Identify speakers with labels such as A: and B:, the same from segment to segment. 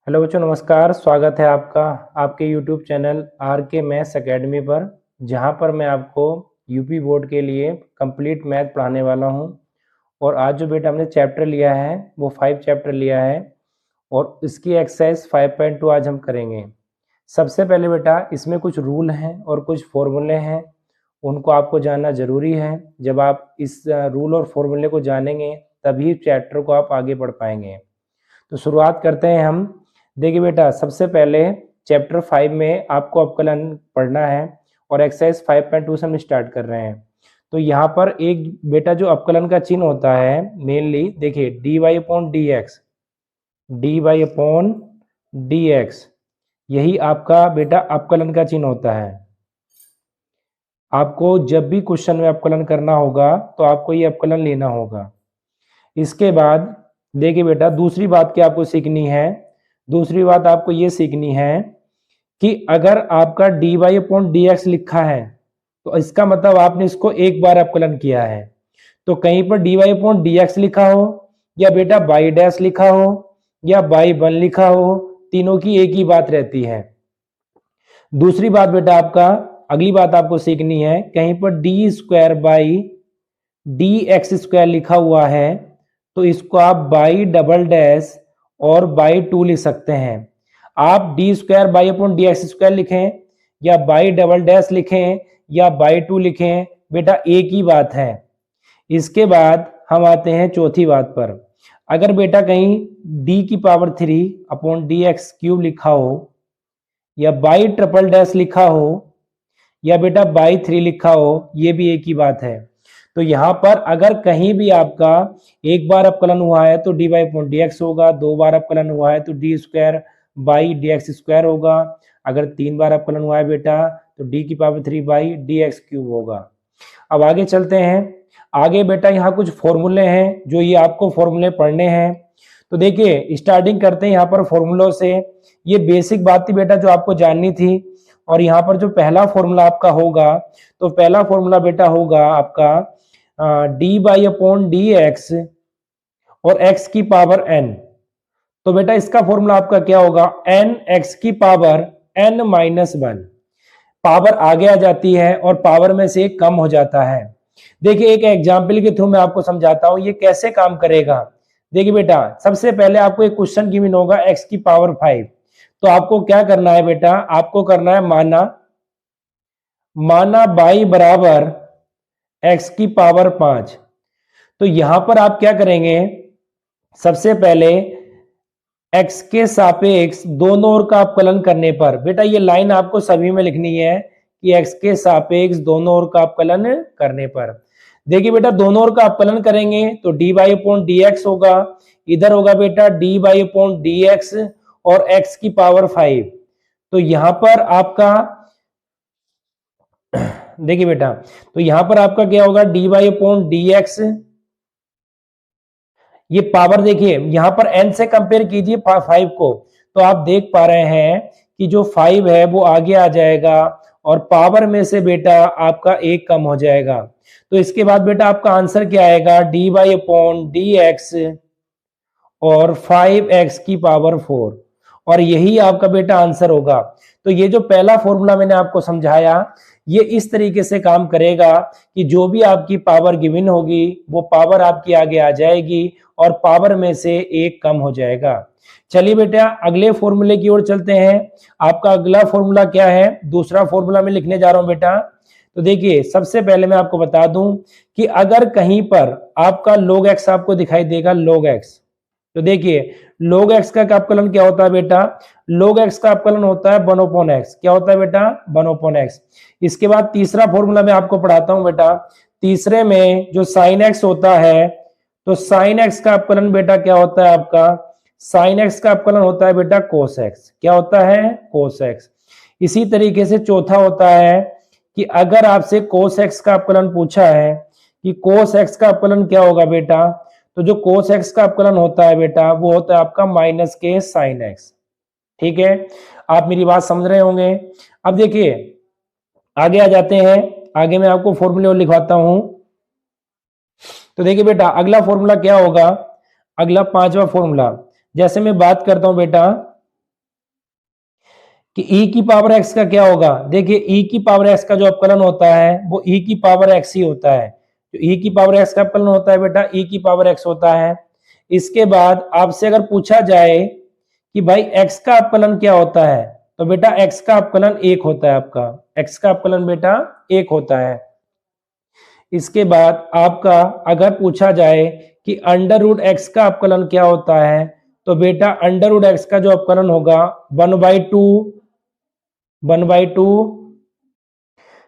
A: Hello बच्चों, नमस्कार। स्वागत है आपका आपके यूट्यूब चैनल आर के मैथ्स एकेडमी पर, जहां पर मैं आपको यूपी बोर्ड के लिए कंप्लीट मैथ पढ़ाने वाला हूं। और आज जो बेटा हमने चैप्टर लिया है वो 5 चैप्टर लिया है और इसकी एक्सरसाइज 5.2 आज हम करेंगे। सबसे पहले बेटा इसमें कुछ रूल हैं और कुछ फॉर्मूले हैं, उनको आपको जानना ज़रूरी है। जब आप इस रूल और फॉर्मूले को जानेंगे तभी चैप्टर को आप आगे पढ़ पाएंगे। तो शुरुआत करते हैं हम। देखिए बेटा, सबसे पहले चैप्टर 5 में आपको अपकलन पढ़ना है और एक्सरसाइज 5.2 से हम स्टार्ट कर रहे हैं। तो यहाँ पर एक बेटा जो अपकलन का चिन्ह होता है मेनली, देखिए dy upon D X, D Y upon D X, यही आपका बेटा अपकलन का चिन्ह होता है। आपको जब भी क्वेश्चन में अपकलन करना होगा तो आपको ये अपकलन लेना होगा। इसके बाद देखिए बेटा, दूसरी बात क्या आपको सीखनी है, दूसरी बात आपको ये सीखनी है कि अगर आपका D Y upon D X लिखा है तो इसका मतलब आपने इसको एक बार अपकलन किया है। तो कहीं पर D Y upon D X लिखा हो या बेटा बाई डैश लिखा हो या बाई वन लिखा हो, तीनों की एक ही बात रहती है। दूसरी बात बेटा, आपका अगली बात आपको सीखनी है, कहीं पर D square by D X square लिखा हुआ है तो इसको आप बाई डबल डैश और बाई 2 लिख सकते हैं। आप D square by upon D X square लिखें या बाई डबल डैश लिखें या बाई 2 लिखें, बेटा एक ही बात है। इसके बाद हम आते हैं चौथी बात पर। अगर बेटा कहीं डी की power 3 upon D x cube लिखा हो या बाई ट्रिपल डैश लिखा हो या बेटा बाई 3 लिखा हो, ये भी एक ही बात है। तो यहाँ पर अगर कहीं भी आपका एक बार अपकलन हुआ है तो D Y upon D X होगा, दो बार अपकलन हुआ है तो D square by D X square होगा, अगर तीन बार अपकलन हुआ है बेटा तो डी की power 3 by D x cube होगा। अब आगे चलते हैं। आगे बेटा यहाँ कुछ फॉर्मूले हैं जो ये आपको फॉर्मूले पढ़ने हैं। तो देखिए स्टार्टिंग करते हैं यहाँ पर फॉर्मूलों से। ये बेसिक बात थी बेटा जो आपको जाननी थी। और यहाँ पर जो पहला फॉर्मूला आपका होगा, तो पहला फॉर्मूला बेटा होगा आपका D by upon D X और एक्स की पावर एन। तो बेटा इसका फॉर्मूला आपका क्या होगा, एन एक्स की power N minus one. Power आगे आ जाती है और पावर में से कम हो जाता है। देखिए एक एग्जाम्पल के थ्रू मैं आपको समझाता हूं ये कैसे काम करेगा। देखिए बेटा, सबसे पहले आपको एक क्वेश्चन गिवन होगा एक्स की पावर 5। तो आपको क्या करना है बेटा, आपको करना है माना बाई बराबर एक्स की पावर 5। तो यहां पर आप क्या करेंगे, सबसे पहले x के सापेक्ष दोनों ओर का अपकलन करने पर, बेटा ये लाइन आपको सभी में लिखनी है कि x के सापेक्ष दोनों ओर का अपकलन करने पर। देखिए बेटा दोनों ओर का अपकलन करेंगे तो D Y upon D X होगा, इधर होगा बेटा D Y upon D X और x की पावर 5। तो यहां पर आपका देखिए बेटा, तो यहां पर आपका क्या होगा, D Y upon D X, ये पावर देखिए यहां पर n से कंपेयर कीजिए 5 को, तो आप देख पा रहे हैं कि जो 5 है वो आगे आ जाएगा और पावर में से बेटा आपका एक कम हो जाएगा। तो इसके बाद बेटा आपका आंसर क्या आएगा, D Y upon D X और 5x की पावर 4, और यही आपका बेटा आंसर होगा। तो ये जो पहला फॉर्मूला मैंने आपको समझाया ये इस तरीके से काम करेगा कि जो भी आपकी पावर गिवन होगी वो पावर आपकी आगे आ जाएगी और पावर में से एक कम हो जाएगा। चलिए बेटा अगले फॉर्मूले की ओर चलते हैं। आपका अगला फॉर्मूला क्या है, दूसरा फॉर्मूला मैं लिखने जा रहा हूं बेटा। तो देखिए सबसे पहले मैं आपको बता दूं कि अगर कहीं पर आपका log x आपको दिखाई देगा, log x, तो देखिए log x का अपकलन क्या होता है बेटा, log x का अपकलन होता है 1 अपॉन x। क्या होता है बेटा, 1 अपॉन x। इसके बाद तीसरा फॉर्मूला मैं आपको पढ़ाता हूं बेटा। तीसरे में जो sin x होता है, तो sin x का अपकलन बेटा क्या होता है आपका, sin x का अपकलन होता है बेटा cos x। क्या होता है, cos x। इसी तरीके से चौथा होता है कि अगर आपसे cos x का अपकलन पूछा है कि cos x का अपकलन क्या होगा बेटा, तो जो cos x का अपकलन होता है बेटा वो होता है आपका माइनस के sin x। ठीक है, आप मेरी बात समझ रहे होंगे। अब देखिए आगे आ जाते हैं, आगे मैं आपको फॉर्मूले और लिखवाता हूं। तो देखिए बेटा अगला फॉर्मूला क्या होगा, अगला पांचवा फॉर्मूला, जैसे मैं बात करता हूं बेटा कि e की पावर x का क्या होगा। देखिए e की पावर x का जो अपकलन होता है वो e की पावर x ही होता है। जो e की पावर x का अपकलन होता है बेटा e की पावर x होता है। इसके बाद आपसे अगर पूछा जाए कि भाई x का अपकलन क्या होता है, तो बेटा x का अपकलन 1 होता है। आपका x का अपकलन बेटा 1 होता है। इसके बाद आपका अगर पूछा जाए कि अंडर रूट एक्स का अपकलन क्या होता है, तो बेटा अंडर रूट एक्स का जो अपकलन होगा 1/2।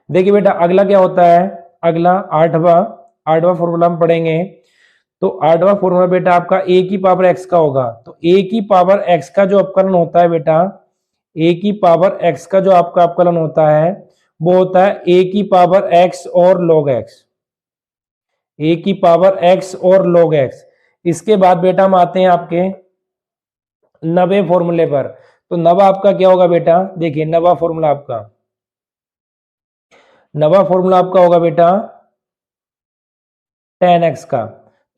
A: देखिए बेटा अगला क्या होता है, अगला आठवां फॉर्मूला हम पढ़ेंगे। तो आठवां फॉर्मूला बेटा आपका a की पावर x का होगा। तो a की पावर x का जो अपकलन होता है बेटा, a की पावर x का जो आपका अपकलन होता है वो होता है a की पावर x और log x, a की पावर x और log x। इसके बाद बेटा हम आते हैं आपके नवे फॉर्मूले पर। तो नवा आपका क्या होगा बेटा, देखिए नवा फॉर्मूला आपका होगा बेटा tan x का।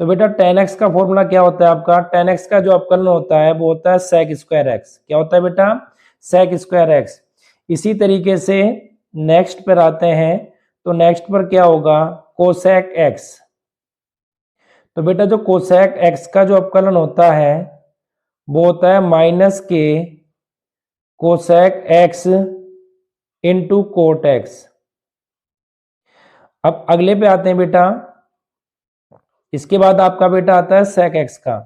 A: तो बेटा tan x का फॉर्मूला क्या होता है आपका, tan x का जो अपकलन होता है वो होता है sec स्क्वायर x। क्या होता है बेटा, sec स्क्वायर x। इसी तरीके से नेक्स्ट पर आते हैं। तो नेक्स्ट पर क्या होगा, cosec x। तो बेटा जो cosec x का जो अपकलन होता है वो होता है -k cosec x into coat x। अब अगले पे आते हैं बेटा। इसके बाद आपका बेटा आता है sec x का।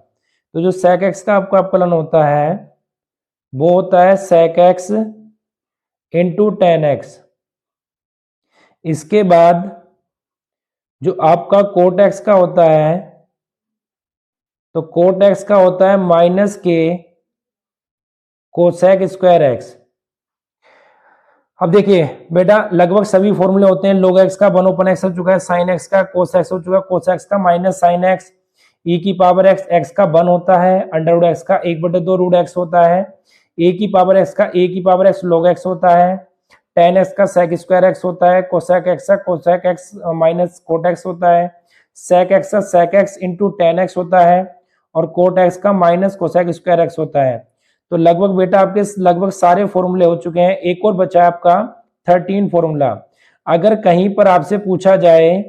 A: तो जो sec x का आपका अपकलन होता है वो होता है sec x into tan x। इसके बाद जो आपका कोट x का होता है, तो कोट x का होता है -k कोसेक स्क्वायर x। अब देखिए बेटा लगभग सभी फॉर्मूले होते हैं। log x का 1/x हो चुका है, sin x का cos x हो चुका है, cos x का माइनस sin x, e की पावर x, x का 1 होता है, अंडर रूट x का 1/2 रूट x होता है, a की पावर x का a की पावर x log x होता है, tan x का sec स्क्वायर x होता है, cosec x का cosec x minus cot x होता है, sec x का sec x into tan x होता है और कोट x का माइनस कोसेक स्क्वायर x होता है। तो लगभग बेटा आपके लगभग सारे फॉर्मूले हो चुके हैं। एक और बचा है आपका 13 फॉर्मूला। अगर कहीं पर आपसे पूछा जाए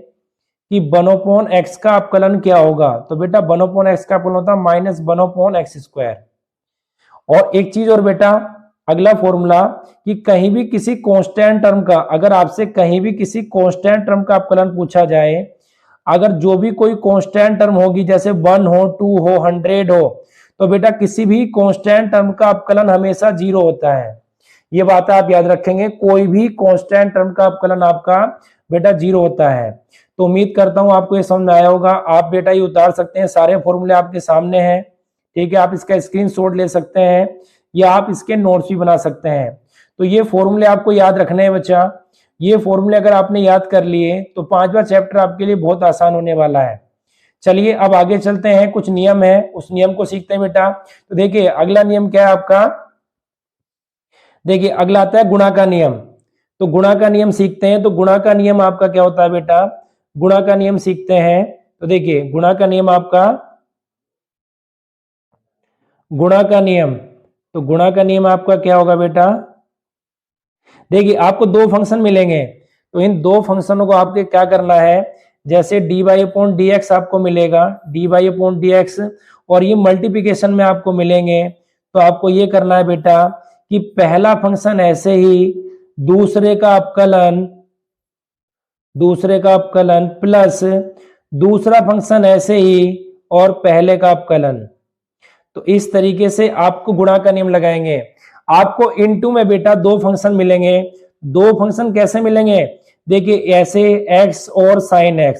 A: कि 1/x का अपकलन क्या होगा, तो बेटा 1/x का अपकलन होता है -1/x स्क्वायर। और एक चीज और बेटा, अगला फॉर्मूला कि कहीं भी किसी कांस्टेंट टर्म का, अगर आपसे कहीं भी किसी कांस्टेंट टर्म का अपकलन पूछा जाए, अगर जो भी कोई कांस्टेंट टर्म होगी जैसे 1 हो, 2 हो, 100 हो, तो बेटा किसी भी कांस्टेंट टर्म का अपकलन हमेशा 0 होता है। ये बात आप याद रखेंगे, कोई भी कांस्टेंट टर्म का अपकलन आपका बेटा 0 होता है। तो उम्मीद करता हूं आपको ये समझ में आया होगा। आप बेटा ये उतार सकते हैं, सारे फॉर्मूले आपके सामने हैं, ठीक है। आप इसका स्क्रीनशॉट ले सकते हैं या आप इसके नोट्स भी बना सकते हैं। तो ये फॉर्मूले आपको याद रखने हैं बच्चा। ये फॉर्मूले अगर आपने याद कर लिए तो 5वां चैप्टर आपके लिए बहुत आसान होने वाला है। चलिए अब आगे चलते हैं, कुछ नियम है उस नियम को सीखते हैं बेटा। तो देखिए अगला नियम क्या है आपका, देखिए अगला आता है गुणा का नियम। तो गुणा का नियम सीखते हैं। तो गुणा का नियम आपका क्या होता है बेटा, गुणा का नियम सीखते हैं। तो देखिए गुणा का नियम आपका, गुणा का नियम, तो गुणा का नियम आपका क्या होगा बेटा, देखिए आपको दो फंक्शन मिलेंगे। तो इन दो फंक्शनों को आपके क्या करना है, जैसे dy/dx आपको मिलेगा, dy/dx, और ये मल्टीप्लिकेशन में आपको मिलेंगे। तो आपको ये करना है बेटा कि पहला फंक्शन ऐसे ही दूसरे का अपकलन प्लस दूसरा फंक्शन ऐसे ही और पहले का अपकलन। तो इस तरीके से आपको गुणा का नियम लगाएंगे। आपको इनटू में बेटा दो फंक्शन मिलेंगे। दो फंक्शन कैसे मिलेंगे, देखिए ऐसे x और sin x।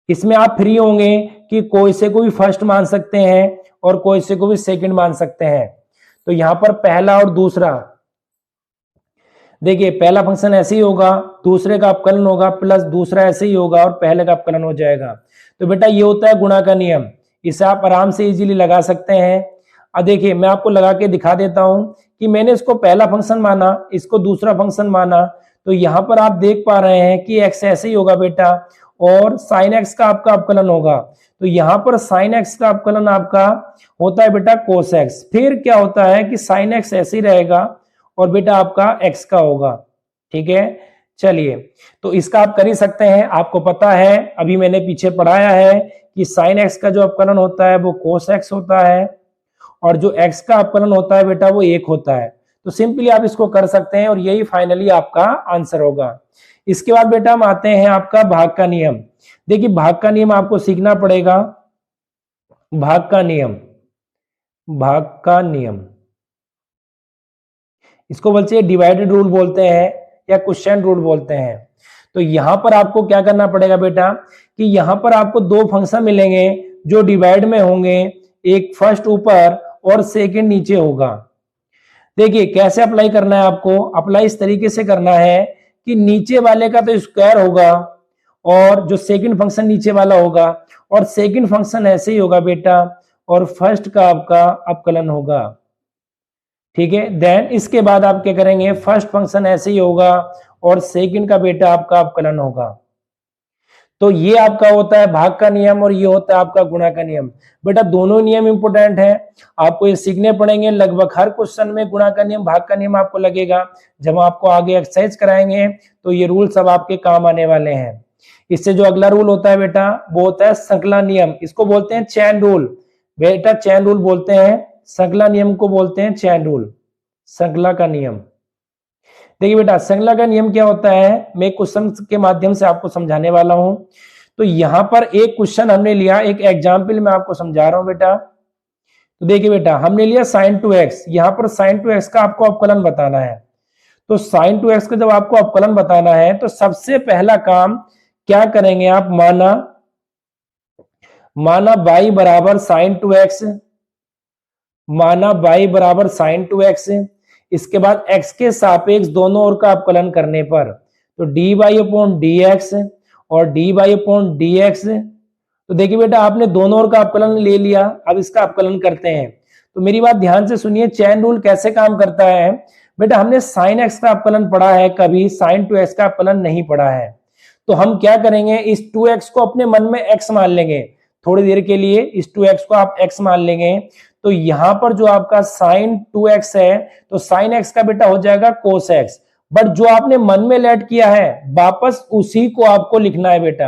A: इसमें आप फ्री होंगे कि कोई से कोई फर्स्ट मान सकते हैं और कोई से कोई सेकंड मान सकते हैं। तो यहां पर पहला और दूसरा, देखिए पहला फंक्शन ऐसे ही होगा, दूसरे का अपकलन होगा, प्लस दूसरा ऐसे ही होगा और पहले का अपकलन हो जाएगा। तो बेटा ये होता है गुणा का नियम। इसे आप आराम से इजीली लगा सकते हैं। अब देखिए मैं आपको लगा के दिखा देता हूं कि मैंने इसको पहला फंक्शन माना, इसको दूसरा फंक्शन माना। तो यहां पर आप देख पा रहे हैं कि x ऐसे ही होगा बेटा और sin x का आपका अपकलन होगा। तो यहां पर sin x का अपकलन आपका होता है बेटा cos x। फिर क्या होता है कि sin x ऐसे ही रहेगा और बेटा आपका x का होगा। ठीक है, चलिए तो इसका आप कर ही सकते हैं। आपको पता है, अभी मैंने पीछे पढ़ाया है कि sin x का जो अपकलन होता है वो cos x होता है, और जो x का अपकलन होता है बेटा वो 1 होता है। तो सिंपली आप इसको कर सकते हैं और यही फाइनली आपका आंसर होगा। इसके बाद बेटा हम आते हैं आपका भाग का नियम। देखिए भाग का नियम आपको सीखना पड़ेगा। भाग का नियम, भाग का नियम, इसको बोलते हैं डिवाइडेड रूल बोलते हैं या क्वेश्चन रूल बोलते हैं। तो यहां पर आपको क्या करना पड़ेगा बेटा कि यहां पर आपको दो फंक्शन मिलेंगे जो डिवाइड में होंगे, एक फर्स्ट ऊपर और सेकंड नीचे होगा। देखिए कैसे अप्लाई करना है आपको, अप्लाई इस तरीके से करना है कि नीचे वाले का तो स्क्वायर होगा और जो सेकंड फंक्शन नीचे वाला होगा, और सेकंड फंक्शन ऐसे ही होगा बेटा, और फर्स्ट का आपका अपकलन होगा। ठीक है, देन इसके बाद आप क्या करेंगे, फर्स्ट फंक्शन ऐसे ही होगा और सेकंड का बेटा आपका अपकलन होगा। तो ये आपका होता है भाग का नियम और ये होता है आपका गुणा का नियम। बेटा दोनों नियम इंपोर्टेंट है, आपको ये सीखने पड़ेंगे। लगभग हर क्वेश्चन में गुणा का नियम, भाग का नियम आपको लगेगा। जब आपको आगे एक्सरसाइज कराएंगे तो ये रूल सब आपके काम आने वाले हैं। इससे जो अगला रूल होता है बेटा वो होता है श्रृंखला नियम। इसको बोलते हैं चैन रूल। बेटा चैन रूल बोलते हैं, श्रृंखला नियम को बोलते हैं चैन रूल, श्रृंखला का नियम। देखिए बेटा श्रृंखला का नियम क्या होता है, मैं क्वेश्चन के माध्यम से आपको समझाने वाला हूं। तो यहां पर एक क्वेश्चन हमने लिया, एक एग्जाम्पल मैं आपको समझा रहा हूं बेटा। तो देखिए बेटा हमने लिया sin 2x, यहां पर sin 2x का आपको अपकलन बताना है। तो sin 2x का जब आपको अपकलन बताना है तो सबसे पहला काम क्या करेंगे आप, माना y बराबर sin 2x, माना y बराबर sin 2x। इसके बाद x के सापेक्ष दोनों ओर का अपकलन करने पर तो dy अपॉन dx और dy अपॉन dx। तो देखिए बेटा आपने दोनों ओर का अपकलन ले लिया, अब इसका अपकलन करते हैं। तो मेरी बात ध्यान से सुनिए, चैन रूल कैसे काम करता है। बेटा हमने sin x का अपकलन पढ़ा है, कभी sin 2x का अपकलन नहीं पढ़ा है। तो हम क्या करेंगे, इस 2x को अपने मन में x मान लेंगे थोड़ी देर के लिए, इस 2x को आप x मान लेंगे। तो यहां पर जो आपका sin 2x है तो sin x का बेटा हो जाएगा cos x, बट जो आपने मन में लेट किया है वापस उसी को आपको लिखना है बेटा।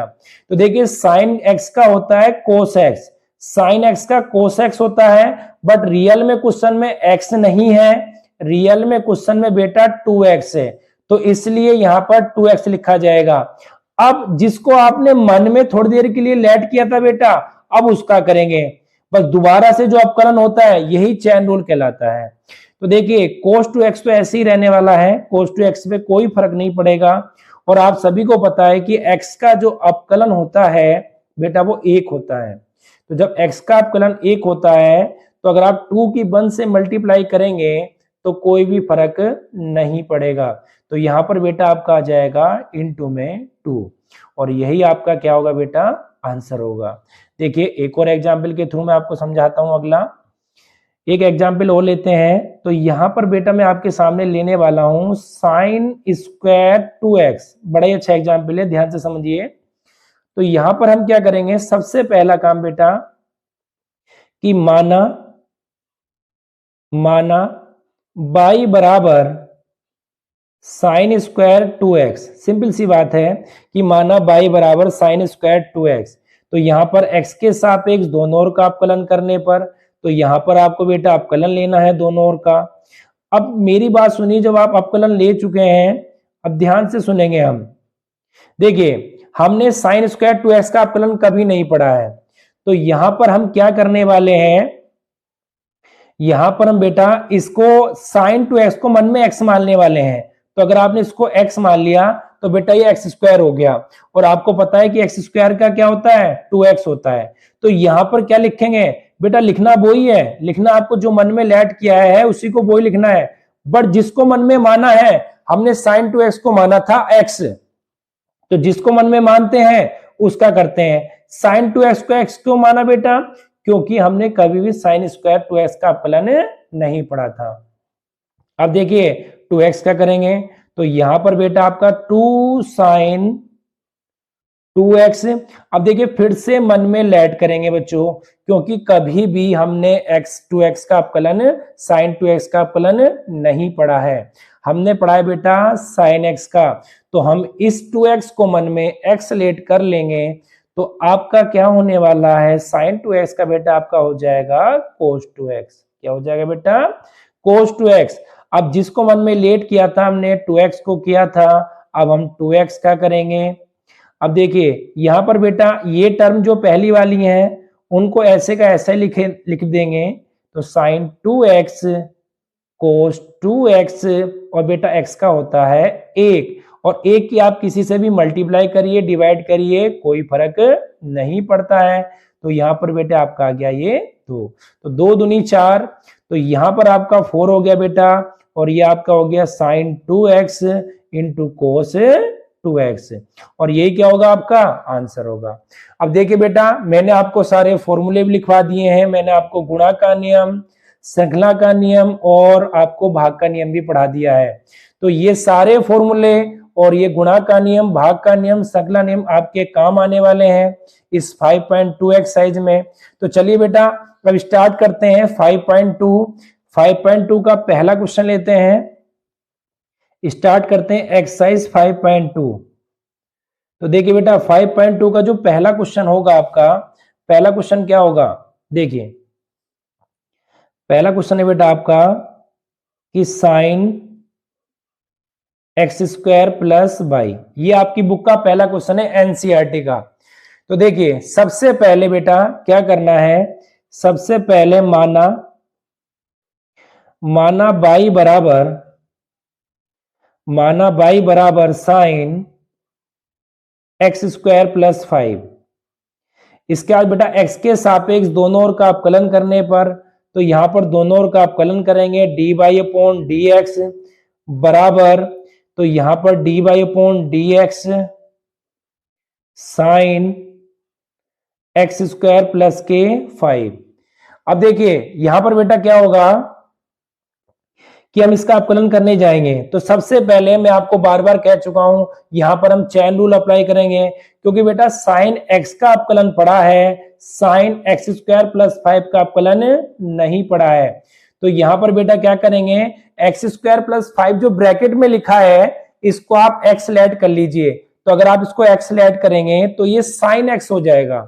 A: तो देखिए sin x का होता है cos x, sin x का cos x होता है, बट रियल में क्वेश्चन में x नहीं है, रियल में क्वेश्चन में बेटा 2x है, तो इसलिए यहां पर 2x लिखा जाएगा। अब जिसको आपने मन में थोड़ी देर के लिए लेट किया था बेटा, अब उसका करेंगे, बस दोबारा से जो अपकलन होता है यही चैन रूल कहलाता है। तो देखिए cos 2x तो ऐसे ही रहने वाला है, cos 2x पे कोई फर्क नहीं पड़ेगा, और आप सभी को पता है कि x का जो अपकलन होता है बेटा वो 1 होता है। तो जब x का अपकलन 1 होता है तो अगर आप 2 की 1 से मल्टीप्लाई करेंगे तो कोई भी फर्क नहीं पड़ेगा। तो यहां पर बेटा आपका आ जाएगा इनटू में 2, और यही आपका क्या होगा बेटा, आंसर होगा। देखिए एक और एग्जाम्पल के थ्रू मैं आपको समझाता हूं। अगला एक एग्जाम्पल और लेते हैं। तो यहां पर बेटा मैं आपके सामने लेने वाला हूं sin स्क्वायर 2x, बड़ा ही अच्छा एग्जाम्पल है, ध्यान से समझिए। तो यहां पर हम क्या करेंगे, सबसे पहला काम बेटा कि माना y बराबर sin स्क्वायर 2x, सिंपल सी बात है कि माना y बराबर sin स्क्वायर 2x। तो यहां पर x के सापेक्ष दोनों ओर का अपकलन करने पर तो यहां पर आपको बेटा अपकलन लेना है दोनों ओर का। अब मेरी बात सुनिए, जब आप अपकलन ले चुके हैं अब ध्यान से सुनेंगे हम। देखिए हमने sin स्क्वायर 2x का अपकलन कभी नहीं पढ़ा है, तो यहां पर हम क्या करने वाले हैं, यहां पर हम बेटा इसको sin 2x को मन में x मानने वाले हैं। तो अगर आपने इसको x मान लिया तो बेटा ये x स्क्वायर हो गया, और आपको पता है कि x स्क्वायर का क्या होता है, 2x होता है। तो यहां पर क्या लिखेंगे बेटा, लिखना वही है, लिखना आपको जो मन में लेट किया है उसी को वही लिखना है, बट जिसको मन में माना है, हमने sin 2x को माना था x, तो जिसको मन में मानते हैं उसका करते हैं। sin 2x को x क्यों माना बेटा, क्योंकि हमने कभी भी sin स्क्वायर 2x का अपकलन नहीं पढ़ा था। अब देखिए 2x का करेंगे तो यहां पर बेटा आपका 2 sin 2x। अब देखिए फिर से मन में लेट करेंगे बच्चों, क्योंकि कभी भी हमने x2x का अपकलन sin 2x का अपकलन नहीं पढ़ा है, हमने पढ़ा है बेटा sin x का। तो हम इस 2x को मन में x लेट कर लेंगे, तो आपका क्या होने वाला है, sin 2x का बेटा आपका हो जाएगा cos 2x। क्या हो जाएगा बेटा, cos 2x। अब जिसको मन में लेट किया था हमने 2x को किया था, अब हम 2x का करेंगे। अब देखिए यहां पर बेटा ये टर्म जो पहली वाली है उनको ऐसे का ऐसे लिख देंगे, तो sin 2x cos 2x, और बेटा x का होता है 1, और 1 की आप किसी से भी मल्टीप्लाई करिए डिवाइड करिए कोई फर्क नहीं पड़ता है। तो यहां पर बेटा आपका आ गया ये 2, तो 2 दूनी 4, तो यहां पर आपका 4 हो गया बेटा, और ये आपका हो गया sin 2x into cos 2x, और ये क्या होगा आपका आंसर होगा। अब देखिए बेटा मैंने आपको सारे फॉर्मूले भी लिखवा दिए हैं, मैंने आपको गुणा का नियम, श्रृंखला का नियम और आपको भाग का नियम भी पढ़ा दिया है। तो ये सारे फॉर्मूले और ये गुणा का नियम, भाग का नियम, श्रृंखला नियम आपके काम आने वाले हैं इस 5.2 एक्सरसाइज में। तो चलिए बेटा अब स्टार्ट करते हैं 5.2 का पहला क्वेश्चन लेते हैं, स्टार्ट करते हैं एक्सरसाइज 5.2। तो देखिए बेटा 5.2 का जो पहला क्वेश्चन होगा आपका, पहला क्वेश्चन क्या होगा, देखिए पहला क्वेश्चन है बेटा आपका कि sine X square plus Y, ये आपकी बुक का पहला क्वेश्चन है एनसीईआरटी का। तो देखिए सबसे पहले बेटा क्या करना है, सबसे पहले माना बाई बराबर साइन एक्स स्क्वायर प्लस 5। इसके बाद बेटा x के सापेक्ष दोनों ओर का अपकलन करने पर, तो यहां पर दोनों ओर का अपकलन करेंगे dy अपॉन dx बराबर, तो यहां पर dy upon dx sign X square plus के 5। अब देखिए यहां पर बेटा क्या होगा कि हम इसका अपकलन करने जाएंगे, तो सबसे पहले मैं आपको बार बार कह चुका हूं यहां पर हम चैन रूल अप्लाई करेंगे, क्योंकि बेटा साइन एक्स का अपकलन पढ़ा है, साइन एक्स स्क्वायर प्लस 5 का अपकलन नहीं पढ़ा है। तो यहां पर बेटा क्या करेंगे, एक्स स्क्वायर प्लस 5 जो ब्रैकेट में लिखा है इसको आप एक्स लेट कर लीजिए, तो अगर आप इसको एक्स लेट करेंगे तो ये साइन एक्स हो जाएगा।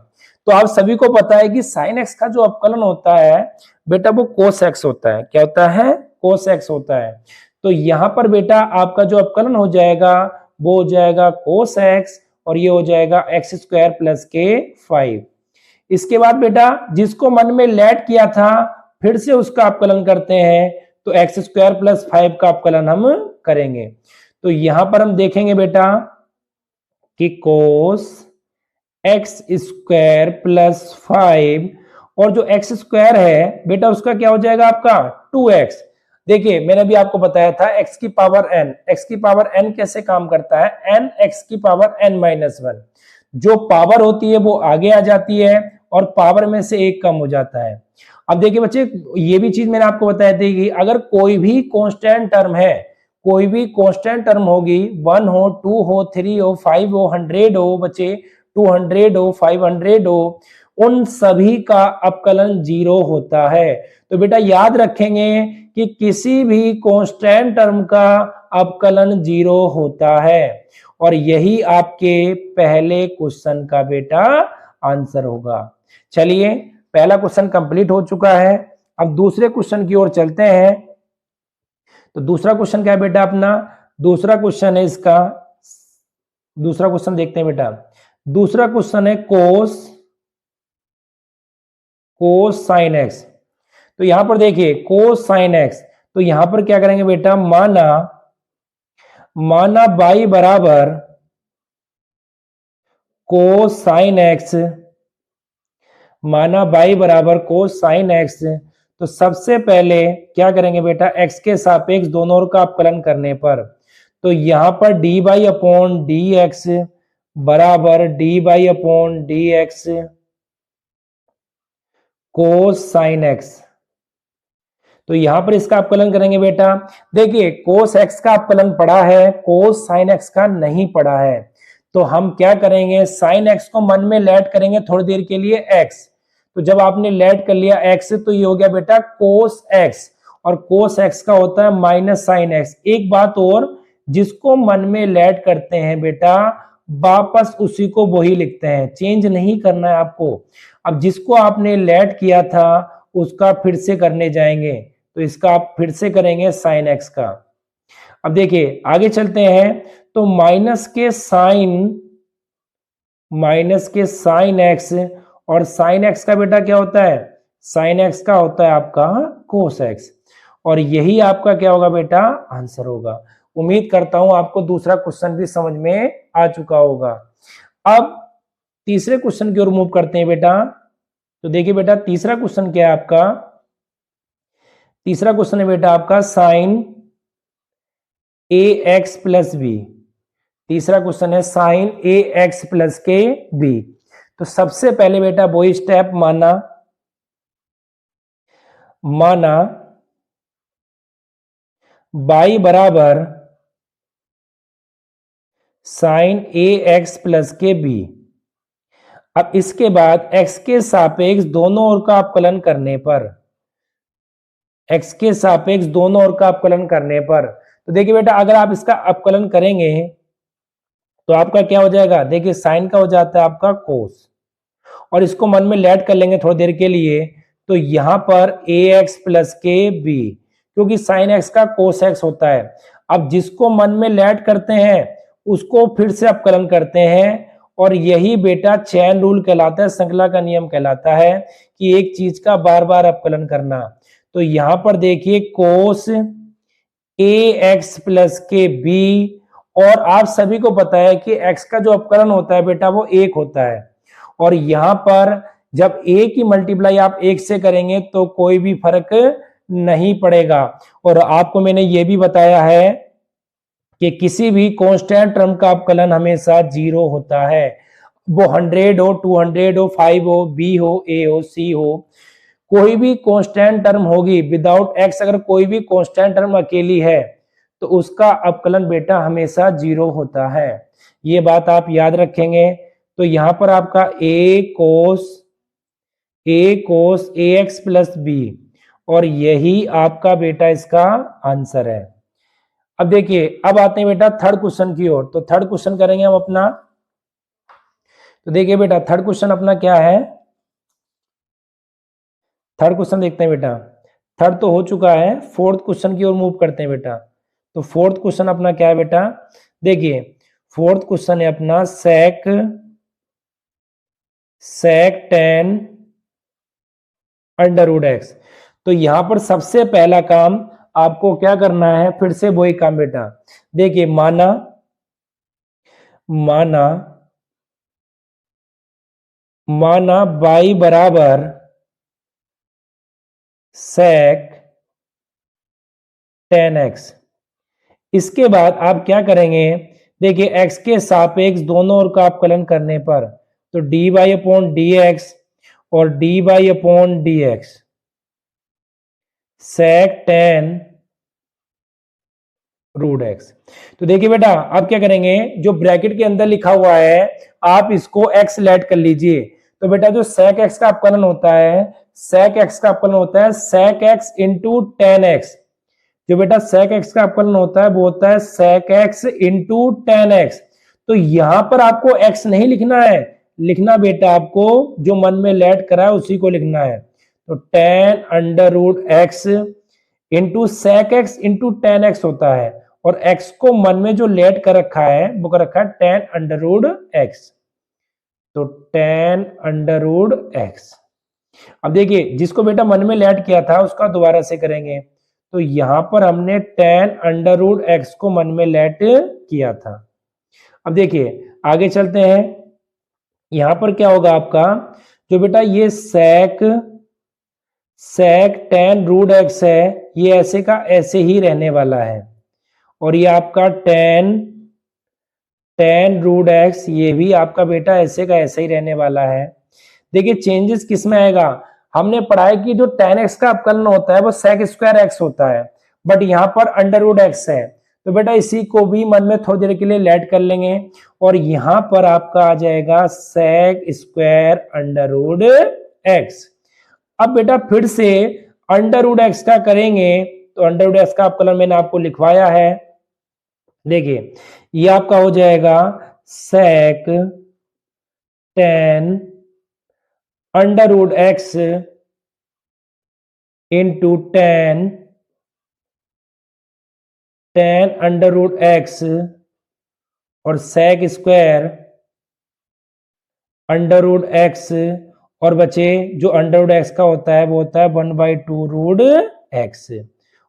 A: तो आप सभी को पता है कि साइन एक्स का जो अपकलन होता है बेटा वो कोस एक्स होता है। क्या होता है, कोस एक्स होता है। तो यहां पर बेटा आपका जो अपकलन हो जाएगा वो हो जाएगा कोस एक्स, और ये हो जाएगा एक्स स्क्वायर प्लस के 5। इसके बाद बेटा जिसको मन में लेट किया था फिर से उसका अपकलन करते हैं, तो एक्स स्क्वायर प्लस 5 का अपकलन हम करेंगे। तो यहां पर हम देखेंगे बेटा कि कोस एक्स स्क्वायर प्लस 5, और जो एक्स स्क्वायर है बेटा उसका क्या हो जाएगा आपका 2x। देखिए मैंने भी आपको बताया था x की पावर n कैसे काम करता है, n x की पावर n माइनस 1, जो पावर होती है वो आगे आ जाती है और पावर में से एक कम हो जाता है। अब देखिए बच्चे ये भी चीज मैंने आपको बताया थी कि अगर कोई भी कांस्टेंट टर्म है, कोई भी कांस्टेंट टर्म होगी, 1 हो 2 हो 3 हो 5 हो 100 हो बच्चे, 200 हो 500 हो, उन सभी का अपकलन 0 होता है। तो बेटा याद रखेंगे कि किसी भी कांस्टेंट टर्म का अपकलन 0 होता है, और यही आपके पहले क्वेश्चन का बेटा आंसर होगा। चलिए पहला क्वेश्चन कंप्लीट हो चुका है, अब दूसरे क्वेश्चन की ओर चलते हैं। तो दूसरा क्वेश्चन क्या है बेटा अपना, दूसरा क्वेश्चन है इसका, दूसरा क्वेश्चन देखते हैं बेटा। दूसरा क्वेश्चन है कोस साइन एक्स। तो यहां पर देखिए कोस साइन एक्स, तो यहां पर क्या करेंगे बेटा, माना बाई बराबर कोस साइन एक्स, माना बाई बराबर कोस साइन एक्स। तो सबसे पहले क्या करेंगे बेटा, एक्स के सापेक्ष दोनों ओर का अपकलन करने पर, तो यहां पर d by upon D x बराबर d by upon D x cos sine x. तो यहां पर इसका अपकलन करेंगे बेटा। देखिए कोस एक्स का अपकलन पढ़ा है, कोस साइन एक्स का नहीं पढ़ा है, तो हम क्या करेंगे, साइन एक्स को मन में लेट करेंगे थोड़ी देर के लिए एक्स। तो जब आपने लेट कर लिया एक्स तो ये हो गया बेटा कोस एक्स, और कोस एक्स का होता है माइनस साइन एक्स। एक बात और, जिसको मन में लेट करते हैं बेटा वापस उसी को वही लिखते हैं, चेंज नहीं करना है आपको। अब जिसको आपने लेट किया था उसका फिर से करने जाएंगे, तो इसका आप फिर से करेंगे साइन एक्स का। अब देखिए आगे चलते हैं, तो माइनस के साइन एक्स, और साइन एक्स का बेटा क्या होता है, साइन एक्स का होता है आपका कोस एक्स, और यही आपका क्या होगा बेटा आंसर होगा। उम्मीद करता हूं आपको दूसरा क्वेश्चन भी समझ में आ चुका होगा। अब तीसरे क्वेश्चन की ओर मूव करते हैं बेटा। तो देखिए बेटा तीसरा क्वेश्चन क्या है आपका, तीसरा क्वेश्चन है बेटा आपका साइन ए एक्स प्लस बी। तीसरा क्वेश्चन है साइन ए एक्स प्लस के बी। तो सबसे पहले बेटा वही स्टेप माना y बराबर साइन ए एक्स प्लस के बी। अब इसके बाद x के सापेक्ष दोनों ओर का अपकलन करने पर, x के सापेक्ष दोनों ओर का अपकलन करने पर, तो देखिए बेटा अगर आप इसका अपकलन करेंगे तो आपका क्या हो जाएगा, देखिए साइन का हो जाता है आपका कोस, और इसको मन में लेट कर लेंगे थोड़ी देर के लिए, तो यहां पर ए एक्स प्लस के बी, क्योंकि साइन एक्स का कोस एक्स होता है। अब जिसको मन में लेट करते हैं उसको फिर से अपकलन करते हैं, और यही बेटा चेन रूल कहलाता है, श्रृंखला का नियम कहलाता है कि एक चीज का बार बार अपकलन करना। तो यहां पर देखिए कोस ए एक्स प्लस के बी, और आप सभी को पता है कि x का जो अपकलन होता है बेटा वो 1 होता है, और यहां पर जब a की मल्टीप्लाई आप 1 से करेंगे तो कोई भी फर्क नहीं पड़ेगा। और आपको मैंने ये भी बताया है कि किसी भी कांस्टेंट टर्म का अपकलन हमेशा 0 होता है, वो 100 हो, 200 हो, 5 हो, b हो, a हो, c हो, कोई भी कांस्टेंट टर्म होगी विदाउट x, अगर कोई भी कांस्टेंट टर्म अकेली है तो उसका अपकलन बेटा हमेशा 0 होता है। ये बात आप याद रखेंगे। तो यहां पर आपका a cos A X plus B, और यही आपका बेटा इसका आंसर है। अब देखिए अब आते हैं बेटा थर्ड क्वेश्चन की ओर। तो थर्ड क्वेश्चन करेंगे हम अपना। तो देखिए बेटा थर्ड क्वेश्चन अपना क्या है, थर्ड क्वेश्चन देखते हैं बेटा। थर्ड तो हो चुका है, फोर्थ क्वेश्चन की ओर मूव करते हैं बेटा। तो फोर्थ क्वेश्चन अपना क्या है बेटा, देखिए फोर्थ क्वेश्चन है अपना सेक टेन अंडर रूट एक्स। तो यहां पर सबसे पहला काम आपको क्या करना है, फिर से वही काम बेटा। देखिए माना y बराबर सेक 10x। इसके बाद आप क्या करेंगे, देखिए x के सापेक्ष दोनों ओर का अपकलन करने पर, तो dy अपॉन डी एक्स और dy upon D X sec 10 root X. तो देखिए बेटा आप क्या करेंगे, जो ब्रैकेट के अंदर लिखा हुआ है आप इसको x लेट कर लीजिए। तो बेटा जो सेक x का अपकलन होता है, सेक x का अपकलन होता है सेक x इंटू 10x। जो बेटा सेक x का अपकलन होता है वो होता है सेक x इंटू 10x। तो यहां पर आपको x नहीं लिखना है, लिखना बेटा आपको जो मन में लेट करा है उसी को लिखना है। तो 10 under root x into sec x into 10x होता है, और x को मन में जो लेट कर रखा है वो कर रखा है 10 अंडर रूट एक्स। तो 10 अंडर रूट एक्स। अब देखिए जिसको बेटा मन में लेट किया था उसका दोबारा से करेंगे। तो यहां पर हमने 10 अंडर रूट एक्स को मन में लेट किया था। अब देखिए आगे चलते हैं, यहां पर क्या होगा आपका, जो बेटा ये सेक 10 रूट एक्स है ये ऐसे का ऐसे ही रहने वाला है, और ये आपका 10 रूट एक्स ये भी आपका बेटा ऐसे का ऐसे ही रहने वाला है। देखिए चेंजेस किस में आएगा, हमने पढ़ा है कि जो 10x का अपकलन होता है वो सेक स्क्वायर एक्स होता है, बट यहाँ पर अंडर रूट एक्स है। तो बेटा इसी को भी मन में थोड़ी देर के लिए लेट कर लेंगे और यहां पर आपका आ जाएगा sec square under root X. अब बेटा फिर से अंडर रूट एक्स का करेंगे तो अंडर रूट एक्स का अवकलन मैंने आपको लिखवाया है। देखिए ये आपका हो जाएगा sec tan under root x into tan under root x और sec square under root x और बचे जो अंडर रूट एक्स का होता है वो होता है 1/2 रूट एक्स।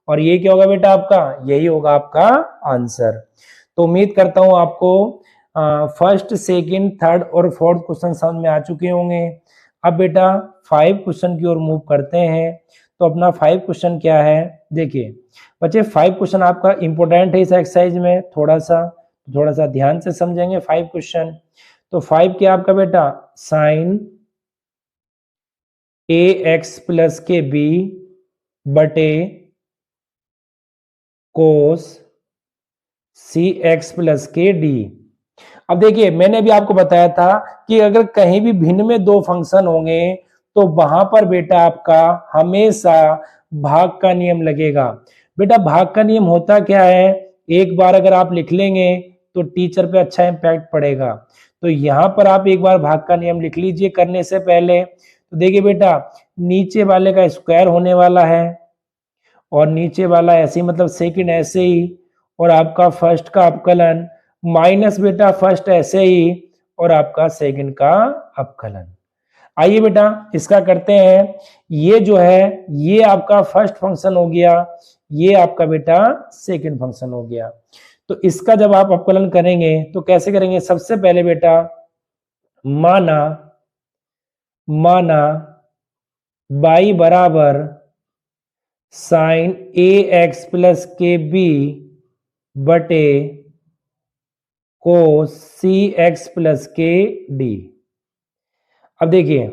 A: और ये क्या होगा बेटा आपका, यही होगा आपका आंसर। तो उम्मीद करता हूं आपको फर्स्ट सेकंड थर्ड और फोर्थ क्वेश्चन समझ में आ चुके होंगे। अब बेटा 5 क्वेश्चन की ओर मूव करते हैं। तो अपना 5 क्वेश्चन क्या है, देखिए बच्चे 5 क्वेश्चन आपका इंपॉर्टेंट है इस एक्सरसाइज में, थोड़ा सा ध्यान से समझेंगे 5 क्वेश्चन। तो 5 क्या आपका बेटा, साइन ए एक्स प्लस के बी बटे कोस सी एक्स प्लस के डी। अब देखिए मैंने भी आपको बताया था कि अगर कहीं भी भिन्न में दो फंक्शन होंगे तो वहां पर बेटा आपका हमेशा भाग का नियम लगेगा। बेटा भाग का नियम होता क्या है, एक बार अगर आप लिख लेंगे तो टीचर पे अच्छा इम्पैक्ट पड़ेगा। तो यहां पर आप एक बार भाग का नियम लिख लीजिए करने से पहले। तो देखिए बेटा नीचे वाले का स्क्वायर होने वाला है और नीचे वाला ऐसे ही मतलब सेकंड ऐसे ही, और आपका फर्स्ट का अवकलन माइनस बेटा फर्स्ट ऐसे ही और आपका सेकंड का अवकलन। आइए बेटा इसका करते हैं। ये जो है ये आपका फर्स्ट फंक्शन हो गया, ये आपका बेटा सेकंड फंक्शन हो गया। तो इसका जब आप अवकलन करेंगे तो कैसे करेंगे, सबसे पहले बेटा माना y बराबर साइन ए एक्स प्लस के बी बटे कोस सी एक्स प्लस के डी। अब देखिए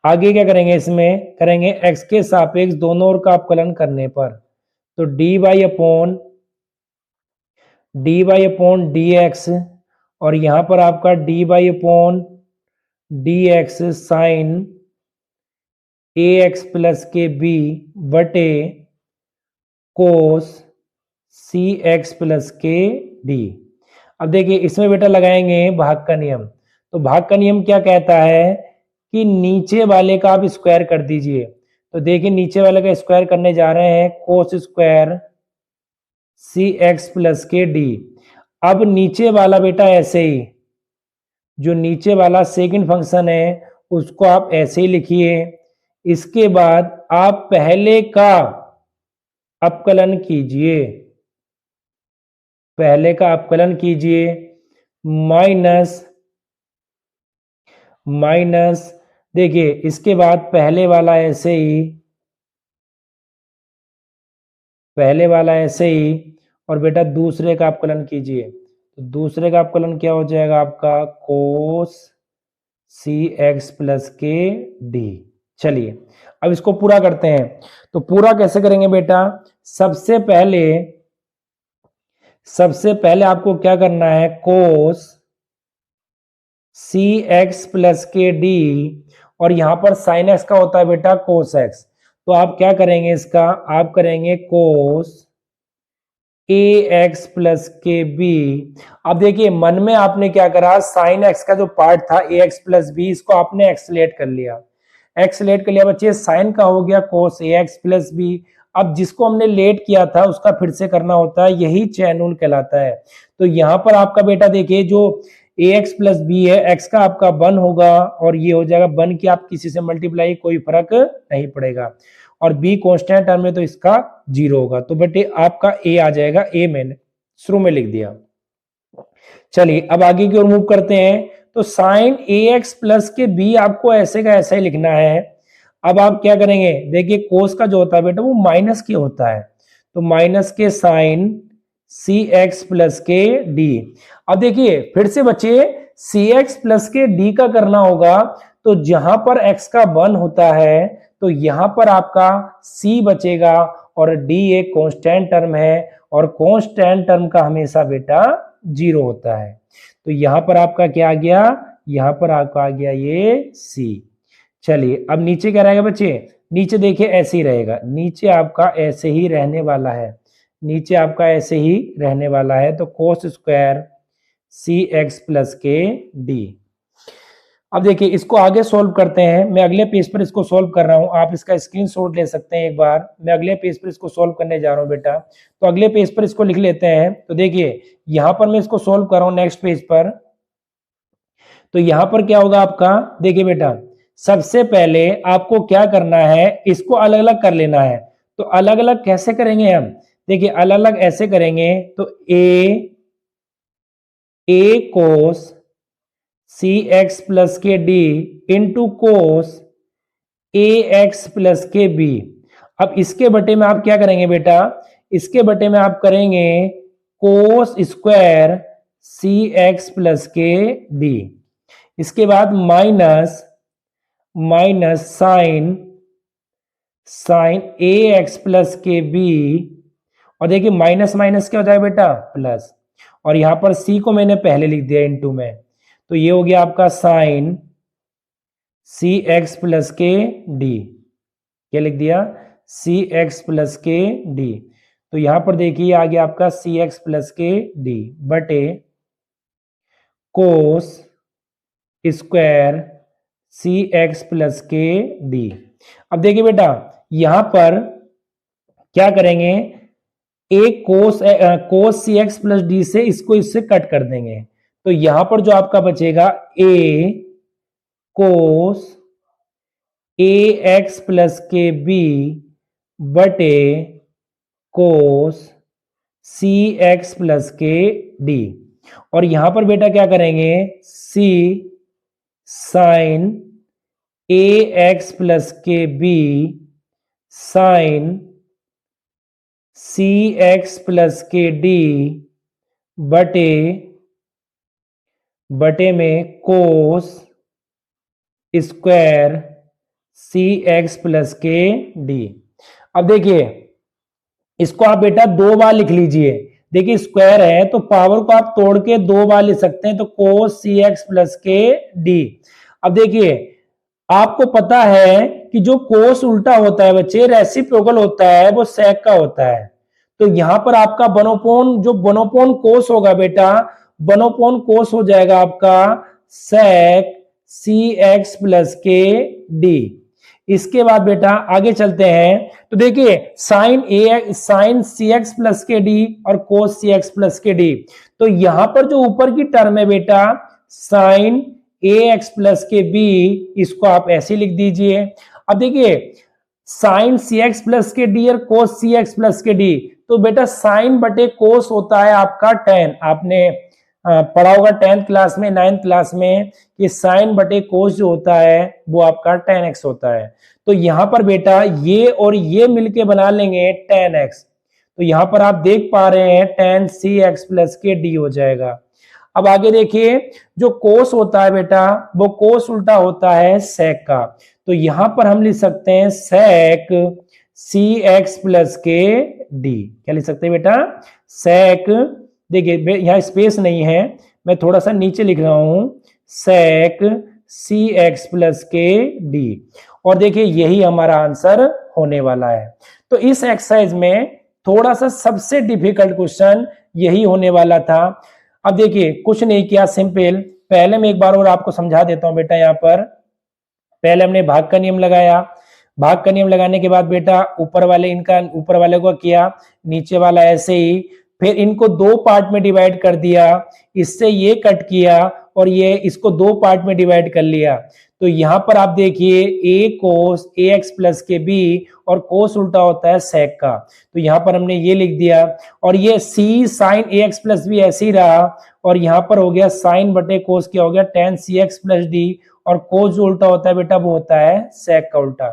A: आगे क्या करेंगे, इसमें करेंगे x के सापेक्ष दोनों ओर का अवकलन करने पर। तो dy अपॉन dx और यहां पर आपका dy अपॉन dx साइन ए एक्स प्लस के बी बटे कोस सी एक्स प्लस के डी। अब देखिए इसमें बेटा लगाएंगे भाग का नियम। तो भाग का नियम क्या कहता है कि नीचे वाले का आप स्क्वायर कर दीजिए। तो देखिए नीचे वाले का स्क्वायर करने जा रहे हैं, कोस स्क्वायर सी एक्स प्लस के डी। अब नीचे वाला बेटा ऐसे ही, जो नीचे वाला सेकंड फंक्शन है उसको आप ऐसे ही लिखिए। इसके बाद आप पहले का अवकलन कीजिए, पहले का अवकलन कीजिए माइनस देखिए इसके बाद पहले वाला ऐसे ही और बेटा दूसरे का अवकलन कीजिए। तो दूसरे का अवकलन क्या हो जाएगा आपका, कोस सी एक्स प्लस के डी। चलिए अब इसको पूरा करते हैं। तो पूरा कैसे करेंगे बेटा, सबसे पहले आपको क्या करना है, कोस सी एक्स प्लस के डी और यहां पर साइन एक्स का होता है बेटा कोस एक्स। तो आप क्या करेंगे, इसका आप करेंगे कोस ए एक्स प्लस के बी। अब देखिए मन में आपने क्या करा, साइन एक्स का जो पार्ट था ए एक्स प्लस बी इसको आपने एक्सलेट कर लिया बच्चे। साइन का हो गया कोस ए एक्स प्लस बी। अब जिसको हमने लेट किया था उसका फिर से करना होता है, यही चैन रूल कहलाता है। तो यहां पर आपका बेटा देखिए जो ए एक्स प्लस बी है, एक्स का आपका 1 होगा और ये हो जाएगा 1 की आप किसी से मल्टीप्लाई, कोई फर्क नहीं पड़ेगा। और बी कांस्टेंट टर्म में तो इसका 0 होगा। तो बेटे आपका ए आ जाएगा, ए मैंने शुरू में लिख दिया। चलिए अब आगे की ओर मूव करते हैं। तो साइन ए एक्स प्लस के बी आपको ऐसे का ऐसा ही लिखना है। अब आप क्या करेंगे, देखिए कोस का जो होता है बेटा वो माइनस के होता है। तो माइनस के साइन सी एक्स प्लस के डी। अब देखिए फिर से बच्चे सी एक्स प्लस के डी का करना होगा। तो जहां पर x का 1 होता है तो यहां पर आपका c बचेगा और डी एक कांस्टेंट टर्म है और कांस्टेंट टर्म का हमेशा बेटा 0 होता है। तो यहां पर आपका क्या आ गया, यहां पर आपका आ गया ये सी। चलिए अब नीचे क्या रहेगा बच्चे, नीचे देखिए ऐसे ही रहेगा, नीचे आपका ऐसे ही रहने वाला है, नीचे आपका ऐसे ही रहने वाला है। तो कोस स्क्वायर सी एक्स प्लस के डी। अब देखिए इसको आगे सोल्व करते हैं, मैं अगले पेज पर इसको सोल्व कर रहा हूं, आप इसका स्क्रीनशॉट ले सकते हैं एक बार। मैं अगले पेज पर इसको सोल्व करने जा रहा हूं बेटा, तो अगले पेज पर इसको लिख लेते हैं। तो देखिए यहां पर मैं इसको सोल्व कर रहा हूं नेक्स्ट पेज पर। तो यहां पर क्या होगा आपका, देखिए बेटा सबसे पहले आपको क्या करना है, इसको अलग अलग कर लेना है। तो अलग अलग कैसे करेंगे हम, देखिए अलग अलग ऐसे करेंगे। तो ए कोस सी एक्स प्लस के D into cos A X plus के बी। अब इसके बटे में आप क्या करेंगे बेटा, इसके बटे में आप करेंगे कोस स्क्वायर सी एक्स प्लस के डी। इसके बाद माइनस माइनस साइन साइन ए एक्स प्लस के बी। और देखिए माइनस माइनस क्या हो जाएगा बेटा, प्लस। और यहां पर सी को मैंने पहले लिख दिया इनटू में, तो ये हो गया आपका साइन सी एक्स प्लस के डी। क्या लिख दिया, सी एक्स प्लस के डी। तो यहां पर देखिए आ गया आपका सी एक्स प्लस के डी बटे कोस स्क्वायर सी एक्स प्लस के डी। अब देखिए बेटा यहां पर क्या करेंगे, एक कोस सी एक्स प्लस डी से इसको इससे कट कर देंगे। तो यहां पर जो आपका बचेगा ए कोस ए एक्स प्लस के बी बटे कोस सी एक्स प्लस के डी। और यहां पर बेटा क्या करेंगे, सी साइन ए एक्स प्लस के बी साइन सी एक्स प्लस के डी बटे बटे में कोस स्क्वायर सी एक्स प्लस के डी। अब देखिए इसको आप बेटा दो बार लिख लीजिए। देखिए स्क्वायर है तो पावर को आप तोड़ के दो बार लिख सकते हैं, तो कोस सी एक्स प्लस के डी। अब देखिए आपको पता है कि जो कोस उल्टा होता है बच्चे, रेसिप्रोकल होता है, वो सेक का होता है। तो यहां पर आपका बनोपोन, जो बनोपोन कोस होगा बेटा, बनोपोन कोस हो जाएगा आपका सेक सी एक्स प्लस के डी। इसके बाद बेटा आगे चलते हैं। तो देखिए साइन सी एक्स प्लस के डी और कोस सी एक्स प्लस के डी। तो यहां पर जो ऊपर की टर्म है बेटा साइन ए एक्स प्लस के बी, इसको आप ऐसे लिख दीजिए। अब देखिए साइन सी एक्स प्लस के डी और कोस सी एक्स प्लस के डी, तो बेटा साइन बटे कोस होता है आपका टेन। आपने पढ़ा होगा 10th क्लास में, 9th क्लास में, कि साइन बटे कोस जो होता है वो आपका 10x होता है। तो यहां पर बेटा ये और ये मिलके बना लेंगे 10x। तो यहां पर आप देख पा रहे हैं tan cx प्लस के डी हो जाएगा। अब आगे देखिए जो कोस होता है बेटा, वो कोस उल्टा होता है सेक का। तो यहां पर हम लिख सकते हैं सेक सी एक्स प्लस के डी। क्या लिख सकते हैं बेटा, सेक, देखिए यहां स्पेस नहीं है, मैं थोड़ा सा नीचे लिख रहा हूं, सेक सी एक्स प्लस के डी। और देखिए यही हमारा आंसर होने वाला है। तो इस एक्सरसाइज में थोड़ा सा सबसे डिफिकल्ट क्वेश्चन यही होने वाला था। अब देखिए कुछ नहीं किया, सिंपल। पहले मैं एक बार और आपको समझा देता हूं बेटा। यहां पर पहले हमने भाग का नियम लगाया, भाग का नियम लगाने के बाद बेटा ऊपर वाले को किया, नीचे वाला ऐसे ही, फिर इनको दो पार्ट में डिवाइड कर दिया, इससे ये कट किया और ये इसको दो पार्ट में डिवाइड कर लिया। तो यहां पर आप देखिए ए कोस ए एक्स प्लस के बी, और कोस उल्टा होता है सेक का, तो यहां पर हमने ये लिख दिया। और ये सी साइन ए एक्स प्लस बी ऐसे ही रहा, और यहां पर हो गया साइन बटे कोस, क्या हो गया tan सी एक्स प्लस डी, और कोस जो उल्टा होता है बेटा वो होता है सेक का उल्टा।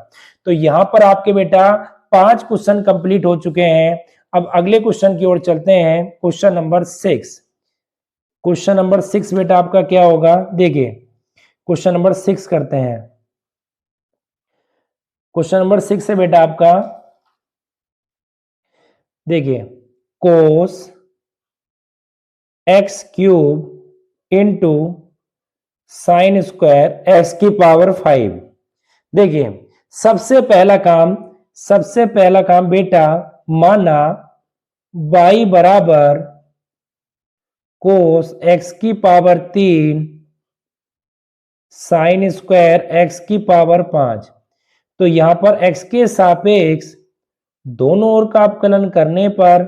A: तो यहां पर आपके बेटा 5 क्वेश्चन कंप्लीट हो चुके हैं। अब अगले क्वेश्चन की ओर चलते हैं, क्वेश्चन नंबर 6। क्वेश्चन नंबर 6 बेटा आपका क्या होगा, देखिए क्वेश्चन नंबर 6 करते हैं। क्वेश्चन नंबर 6 है बेटा आपका देखिए cos x cube into sine square x की पावर 5। देखिए सबसे पहला काम बेटा, माना y बराबर कोस एक्स की पावर 3 साइन स्क्वायर एक्स की पावर 5। तो यहां पर x के सापेक्ष दोनों ओर का अपकलन करने पर,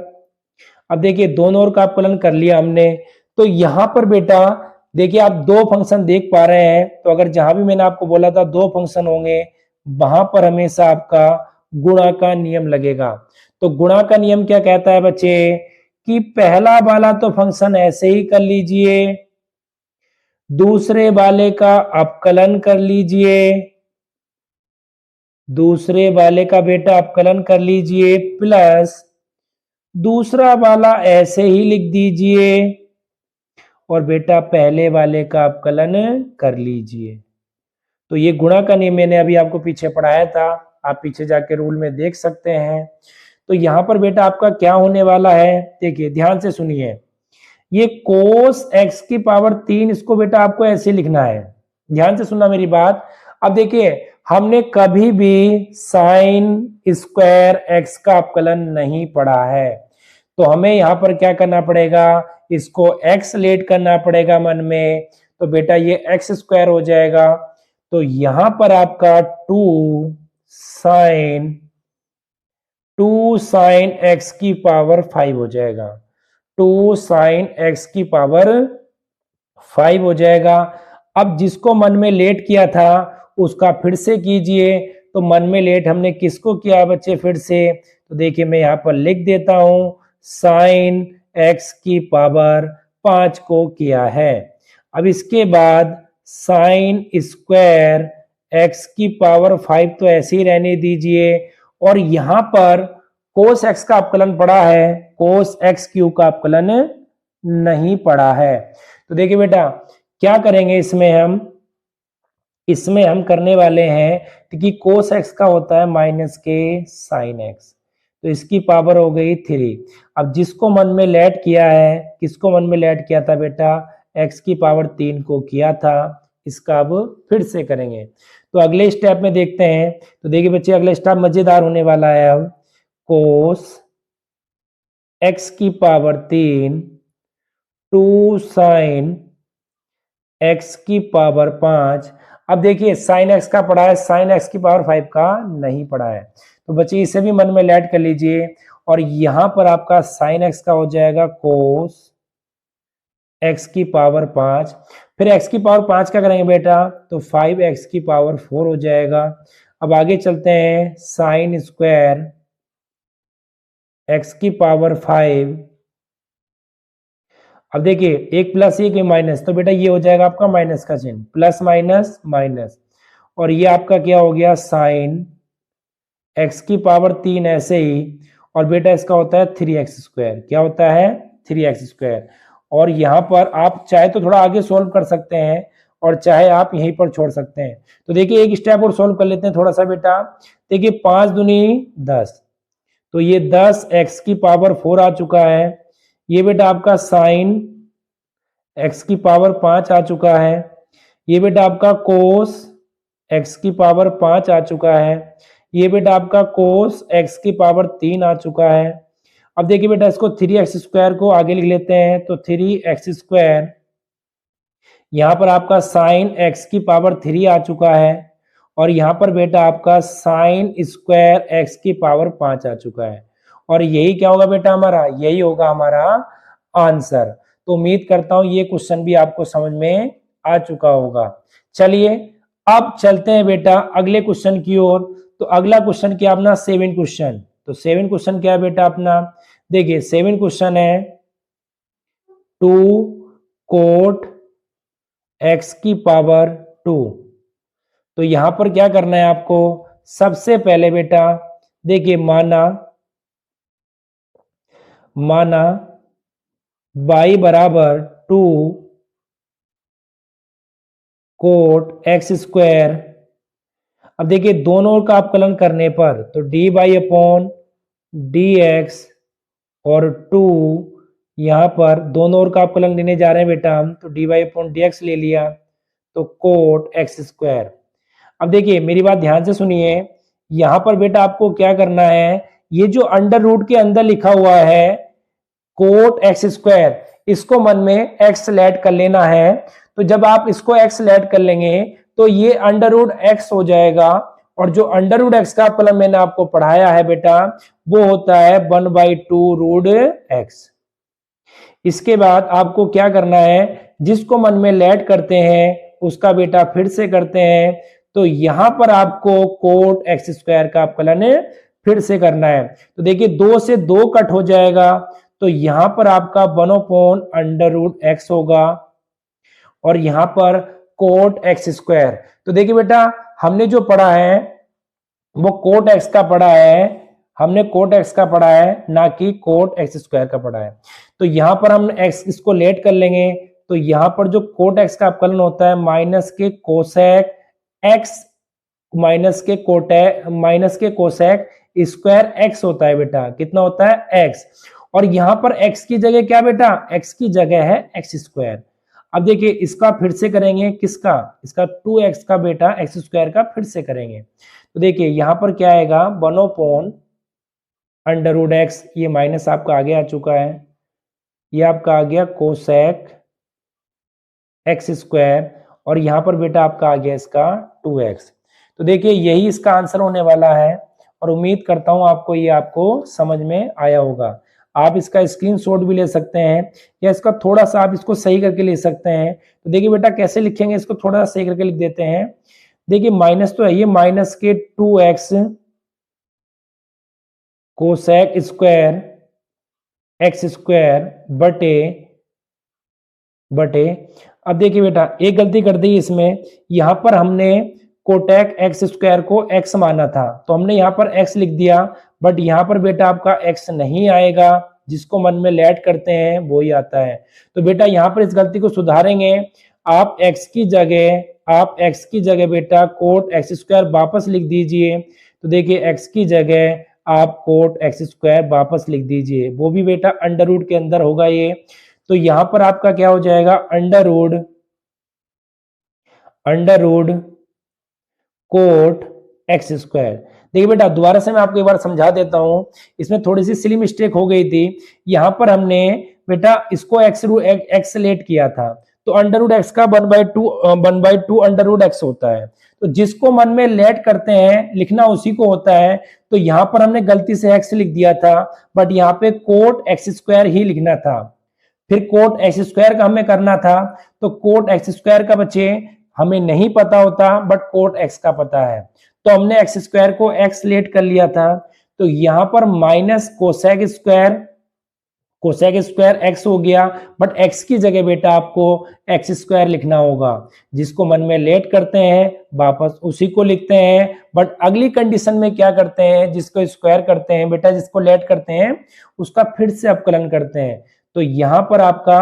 A: अब देखिए दोनों ओर का अपकलन कर लिया हमने, तो यहां पर बेटा देखिए आप दो फंक्शन देख पा रहे हैं। तो अगर जहां भी मैंने आपको बोला था दो फंक्शन होंगे, वहां पर हमेशा आपका गुणा का नियम लगेगा। तो गुणा का नियम क्या कहता है बच्चे, कि पहला वाला तो फंक्शन ऐसे ही कर लीजिए, दूसरे वाले का अपकलन कर लीजिए, दूसरे वाले का बेटा अपकलन कर लीजिए, प्लस दूसरा वाला ऐसे ही लिख दीजिए और बेटा पहले वाले का अपकलन कर लीजिए। तो ये गुणा का नियम मैंने अभी आपको पीछे पढ़ाया था, आप पीछे जाके रूल में देख सकते हैं। तो यहां पर बेटा आपका क्या होने वाला है, देखिए ध्यान से सुनिए, ये कोस एक्स की पावर 3, इसको बेटा आपको ऐसे लिखना है। ध्यान से सुनना मेरी बात। अब देखिए हमने कभी भी साइन स्क्वायर एक्स का अपकलन नहीं पढ़ा है, तो हमें यहां पर क्या करना पड़ेगा, इसको x लेट करना पड़ेगा मन में। तो बेटा ये एक्स स्क्वायर हो जाएगा। तो यहां पर आपका 2 साइन एक्स की पावर 5 हो जाएगा, 2 साइन एक्स की पावर 5 हो जाएगा। अब जिसको मन में लेट किया था उसका फिर से कीजिए। तो मन में लेट हमने किसको किया बच्चे फिर से, तो देखिए मैं यहां पर लिख देता हूं, साइन एक्स की पावर 5 को किया है। अब इसके बाद साइन स्क्वायर एक्स की पावर 5 तो ऐसे ही रहने दीजिए, और यहां पर कोस एक्स का अपकलन पड़ा है, कोस एक्स क्यू का अपकलन नहीं पड़ा है। तो देखिए बेटा क्या करेंगे, इसमें हम करने वाले हैं कि कोस एक्स का होता है माइनस के साइन एक्स, तो इसकी पावर हो गई 3। अब जिसको मन में लेट किया है, किसको मन में लेट किया था बेटा, एक्स की पावर 3 को किया था, इसका अब फिर से करेंगे। तो अगले स्टेप में देखते हैं। तो देखिए बच्चे अगला स्टेप मजेदार होने वाला है। अब कोस एक्स की पावर 3 2 साइन एक्स की पावर 5। अब देखिए साइन एक्स का पढ़ा है, साइन एक्स की पावर 5 का नहीं पढ़ा है। तो बच्चे इसे भी मन में लेट कर लीजिए, और यहां पर आपका साइन एक्स का हो जाएगा कोस एक्स की पावर 5। फिर एक्स की पावर 5 का करेंगे बेटा, तो 5 एक्स की पावर 4 हो जाएगा। अब आगे चलते हैं, साइन स्क्वायर एक्स की पावर 5। अब देखिए एक प्लस एक माइनस, तो बेटा ये हो जाएगा आपका माइनस का चिन्ह, प्लस माइनस माइनस, और ये आपका क्या हो गया, साइन एक्स की पावर 3 ऐसे ही, और बेटा इसका होता है 3x स्क्वायर। क्या होता है, 3x स्क्वायर। और यहाँ पर आप चाहे तो थोड़ा आगे सोल्व कर सकते हैं, और चाहे आप यहीं पर छोड़ सकते हैं। तो देखिए एक स्टेप और सोल्व कर लेते हैं थोड़ा सा बेटा। देखिए 5 दूनी 10, तो ये 10 एक्स की पावर 4 आ चुका है। ये बेटा आपका साइन एक्स की पावर 5 आ चुका है। ये बेटा आपका कोस एक्स की पावर 5 आ चुका है। ये बेटा आपका कोस एक्स की पावर 3 आ चुका है। अब देखिए बेटा इसको 3x स्क्वायर को आगे लिख लेते हैं, तो 3x स्क्वायर, यहां पर आपका साइन एक्स की पावर 3 आ चुका है, और यहां पर बेटा आपका साइन स्क्वायर एक्स की पावर 5 आ चुका है। और यही क्या होगा बेटा हमारा, यही होगा हमारा आंसर। तो उम्मीद करता हूं ये क्वेश्चन भी आपको समझ में आ चुका होगा। चलिए अब चलते हैं बेटा अगले क्वेश्चन की ओर। तो अगला क्वेश्चन क्या अपना, 7 क्वेश्चन। तो 7 क्वेश्चन क्या है बेटा अपना, देखिए 7 क्वेश्चन है 2 कोट एक्स की पावर 2। तो यहां पर क्या करना है आपको, सबसे पहले बेटा देखिए माना y बराबर 2 कोट एक्स स्क्वायर। अब देखिए दोनों का अपकलन करने पर, तो dy अपॉन डी एक्स और 2 यहाँ पर दोनों ओर का अवकलन लेने जा रहे हैं बेटा हम, तो dy/dx ले लिया, तो कोट एक्स स्क्वायर। अब देखिए मेरी बात ध्यान से सुनिए, यहां पर बेटा आपको क्या करना है, ये जो अंडर रूट के अंदर लिखा हुआ है कोट एक्स स्क्वायर, इसको मन में एक्स लेट कर लेना है। तो जब आप इसको एक्स लेट कर लेंगे तो ये अंडर रूट एक्स हो जाएगा, और जो अंडर रूट एक्स का अवकलन मैंने आपको पढ़ाया है बेटा वो होता है 1/2 रूट एक्स। इसके बाद आपको क्या करना है, जिसको मन में लेट करते हैं उसका बेटा फिर से करते हैं, तो यहां पर आपको कोट एक्स स्क्वायर का अवकलन फिर से करना है। तो देखिए 2 से 2 कट हो जाएगा, तो यहां पर आपका 1/√x होगा, और यहां पर कोट एक्स स्क्वायर। तो देखिए बेटा हमने जो पढ़ा है वो कोट एक्स का पढ़ा है, हमने कोट एक्स का पढ़ा है, ना कि कोट एक्स स्क्वायर का पढ़ा है। तो यहां पर हम एक्स इसको लेट कर लेंगे, तो यहां पर जो कोट एक्स का अवकलन होता है माइनस के कोसेक एक्स माइनस के कोसेक स्क्वायर एक्स होता है बेटा, कितना होता है एक्स। और यहां पर एक्स की जगह क्या बेटा, एक्स की जगह है एक्स स्क्वायर। अब देखिए इसका फिर से करेंगे, किसका, इसका 2x का बेटा एक्स स्क्वायर का फिर से करेंगे। तो देखिए यहां पर क्या आएगा 1/√x, ये माइनस आपका आगे आ चुका है, ये आपका आ गया कोसेक एक्स स्क्वायर, और यहां पर बेटा आपका आ गया इसका 2x। तो देखिए यही इसका आंसर होने वाला है, और उम्मीद करता हूं आपको समझ में आया होगा। आप इसका स्क्रीनशॉट भी ले सकते हैं, या इसका थोड़ा सा आप इसको सही करके ले सकते हैं। तो देखिए बेटा कैसे लिखेंगे, इसको थोड़ा सा सही करके लिख देते हैं। देखिए माइनस तो है, ये माइनस के 2x cosec square x square बटे अब देखिए बेटा एक गलती कर दी इसमें, यहां पर हमने कोटेक एक्स स्क्वायर को x माना था, तो हमने यहाँ पर x लिख दिया, बट यहाँ पर बेटा आपका x नहीं आएगा, जिसको मन में लेट करते हैं वो ही आता है। तो बेटा यहाँ पर इस गलती को सुधारेंगे, आप x की जगह बेटा कोट एक्स स्क्वायर वापस लिख दीजिए। तो देखिए x की जगह आप कोट एक्स स्क्वायर वापस लिख दीजिए, वो भी बेटा अंडर रूट के अंदर होगा ये। तो यहाँ पर आपका क्या हो जाएगा under root cot X square. देखिए बेटा दोबारा से मैं आपको एक बार समझा देता हूं, इसमें थोड़ी सी सिली मिस्टेक हो गई थी। यहां पर हमने बेटा इसको एक्स लेट किया था, तो अंडर रूट एक्स का 1/2 अंडर रूट एक्स होता है। तो जिसको मन में लेट करते हैं लिखना उसी को होता है। तो यहाँ पर हमने गलती से एक्स लिख दिया था, बट यहाँ पे कोट एक्स स्क्वायर ही लिखना था। फिर कोट एक्स स्क्वायर का हमें करना था, तो कोट एक्स स्क्वायर का बच्चे हमें नहीं पता होता, बट कोट एक्स का पता है, तो हमने एक्स स्क्वायर को एक्स लेट कर लिया था। तो यहां पर माइनस कोसेक स्क्वायर एक्स हो गया, बट एक्स की जगह बेटा आपको एक्स स्क्वायर लिखना होगा। जिसको मन में लेट करते हैं वापस उसी को लिखते हैं, बट अगली कंडीशन में क्या करते हैं, जिसको स्क्वायर करते हैं बेटा, जिसको लेट करते हैं उसका फिर से अवकलन करते हैं। तो यहां पर आपका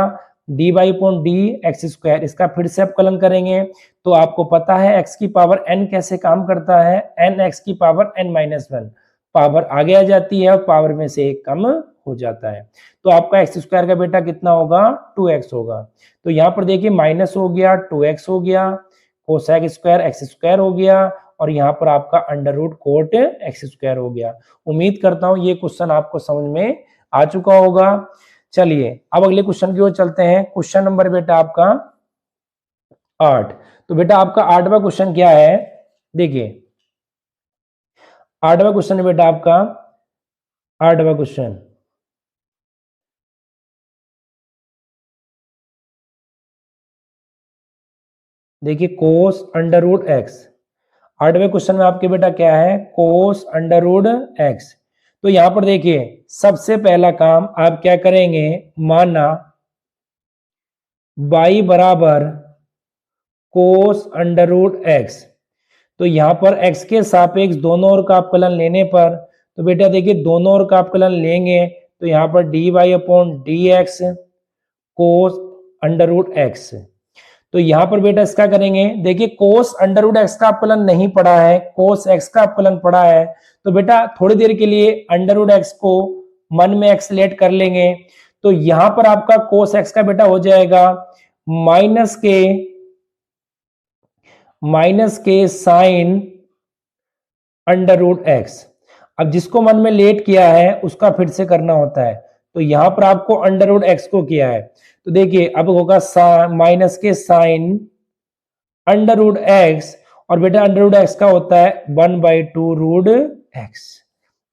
A: dy/d x², इसका फिर से अवकलन करेंगे, तो आपको पता है x की पावर n कैसे काम करता है, nx की पावर n-1, पावर आगे आ जाती है और पावर में से एक कम हो जाता है। तो आपका x² का बेटा कितना होगा 2x होगा। तो यहाँ पर देखिए माइनस हो गया 2x हो गया, कोसेक स्क्वायर x² हो गया, और यहाँ पर आपका अंडर रूट कोट x² हो गया। उम्मीद करता हूँ ये क्वेश्चन आपको समझ में आ चुका होगा। चलिए अब अगले क्वेश्चन की ओर चलते हैं। क्वेश्चन नंबर बेटा आपका 8। तो बेटा आपका 8वां क्वेश्चन क्या है, देखिए 8वां क्वेश्चन है बेटा आपका 8वां क्वेश्चन, देखिए कोस अंडर रूट एक्स। 8वें क्वेश्चन में आपके बेटा क्या है कोस अंडर रूट एक्स। तो यहां पर देखिए सबसे पहला काम आप क्या करेंगे, माना y बराबर कोस अंडर रूट एक्स। तो यहां पर x के सापेक्ष दोनों ओर का अवकलन लेने पर, तो बेटा देखिए दोनों ओर का अवकलन लेंगे तो यहां पर dy/dx कोस अंडर रूट एक्स। तो यहां पर बेटा इसका करेंगे, देखिए कोस अंडर रूट एक्स का अवकलन नहीं पड़ा है, कोस एक्स का अवकलन पड़ा है। तो बेटा थोड़ी देर के लिए अंडर रूट एक्स को मन में एक्सलेट कर लेंगे तो यहां पर आपका कोस एक्स का बेटा हो जाएगा माइनस के साइन अंडर रूट एक्स। अब जिसको मन में लेट किया है उसका फिर से करना होता है, तो यहां पर आपको अंडर रूट एक्स को किया है तो देखिए अब होगा माइनस के साइन अंडर रूट एक्स, और बेटा अंडर रूट एक्स का होता है 1/2 रूट एक्स।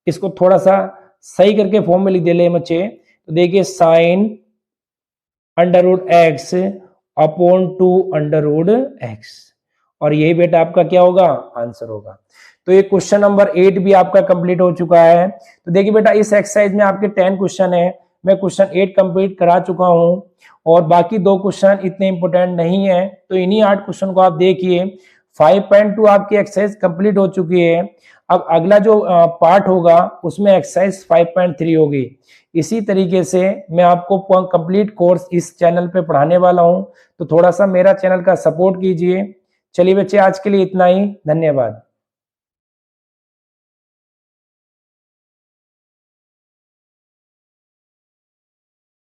A: इसको थोड़ा सा सही करके फॉर्म में लिख दे ले बच्चे, तो देखिए sine under root X upon 2 under root x, और यही बेटा आपका क्या होगा, आंसर होगा। तो ये क्वेश्चन नंबर 8 भी आपका कंप्लीट हो चुका है। तो देखिए बेटा इस एक्सरसाइज में आपके 10 क्वेश्चन है, मैं क्वेश्चन 8 कंप्लीट करा चुका हूं और बाकी 2 क्वेश्चन इतने इंपॉर्टेंट नहीं है, तो इन्हीं 8 क्वेश्चन को आप देखिए। 5.2 आपकी एक्सरसाइज कंप्लीट हो चुकी है। अब अगला जो पार्ट होगा उसमें एक्सरसाइज 5.3 होगी। इसी तरीके से मैं आपको कंप्लीट कोर्स इस चैनल पे पढ़ाने वाला हूं, तो थोड़ा सा मेरा चैनल का सपोर्ट कीजिए। चलिए बच्चे आज के लिए इतना ही, धन्यवाद।